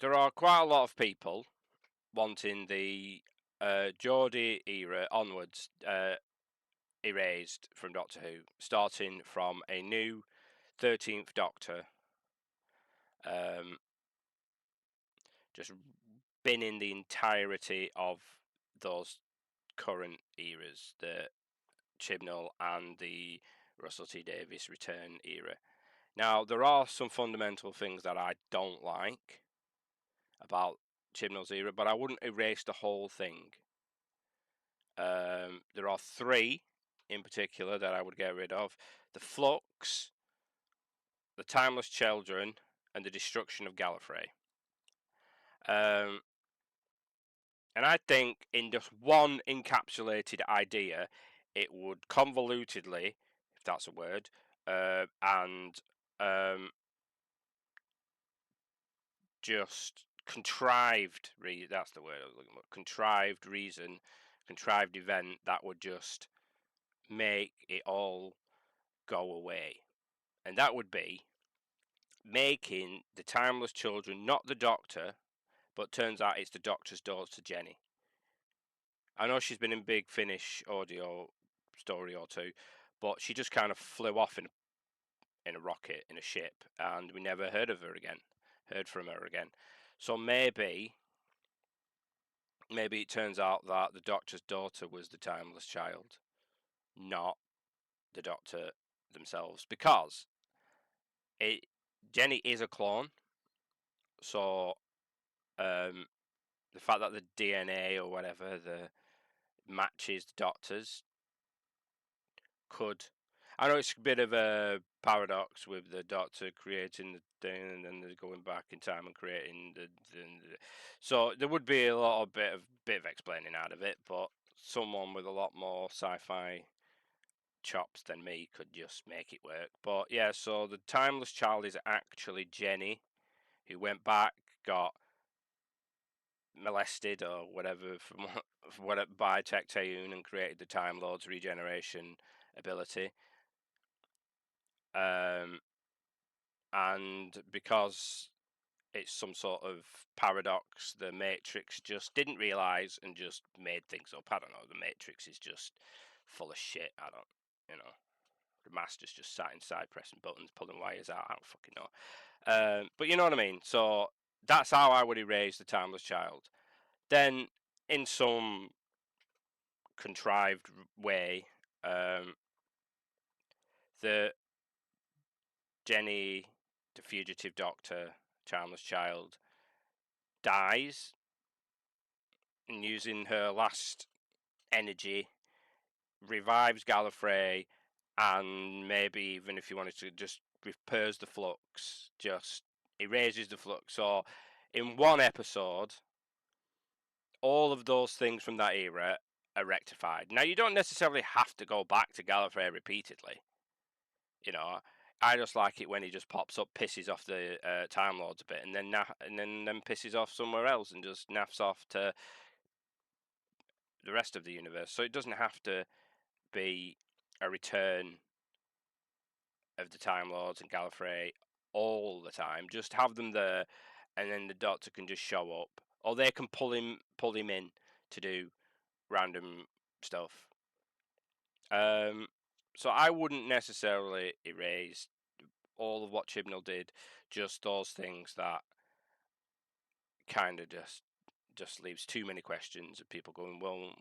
there are quite a lot of people wanting the Geordie era onwards erased from Doctor Who, starting from a new 13th Doctor, just binning the entirety of those current eras, the Chibnall and the Russell T Davies return era. Now, there are some fundamental things that I don't like about Chibnall's era, but I wouldn't erase the whole thing. There are three in particular that I would get rid of: the Flux, the Timeless Children, and the Destruction of Gallifrey. And I think in just one encapsulated idea, it would convolutedly, if that's a word, and just contrived, that's the word I was looking for, contrived reason, contrived event that would just make it all go away. And that would be making the Timeless Children not the Doctor, but turns out it's the Doctor's daughter, Jenny. I know she's been in Big Finish audio story or two, but she just kind of flew off in a rocket, in a ship, and we never heard from her again. So maybe it turns out that the Doctor's daughter was the Timeless Child, not the Doctor themselves, because Jenny is a clone. So the fact that the DNA or whatever matches the Doctor's could. I know it's a bit of a paradox with the Doctor creating the thing and then they're going back in time and creating the. So there would be a little bit of explaining out of it, but someone with a lot more sci-fi chops than me could just make it work. But yeah, so the Timeless Child is actually Jenny, who went back, got molested or whatever by Tecteun and created the Time Lord's regeneration ability. And because it's some sort of paradox, the Matrix just didn't realise and just made things up. I don't know. The Matrix is just full of shit. The Master's just sat inside pressing buttons, pulling wires out. I don't fucking know. But you know what I mean. So that's how I would erase the Timeless Child. Then, in some contrived way, the Jenny, the fugitive Doctor, Timeless Child, dies, and using her last energy, revives Gallifrey, and maybe even if you wanted to just repairs the Flux, just erases the Flux. So, in one episode, all of those things from that era are rectified. Now, you don't necessarily have to go back to Gallifrey repeatedly. I just like it when he just pops up, pisses off the Time Lords a bit, and then pisses off somewhere else and just naffs off to the rest of the universe. So it doesn't have to be a return of the Time Lords and Gallifrey all the time. Just have them there, and then the Doctor can just show up, or they can pull him in to do random stuff. So I wouldn't necessarily erase all of what Chibnall did, just those things that kind of just leaves too many questions of people going, well,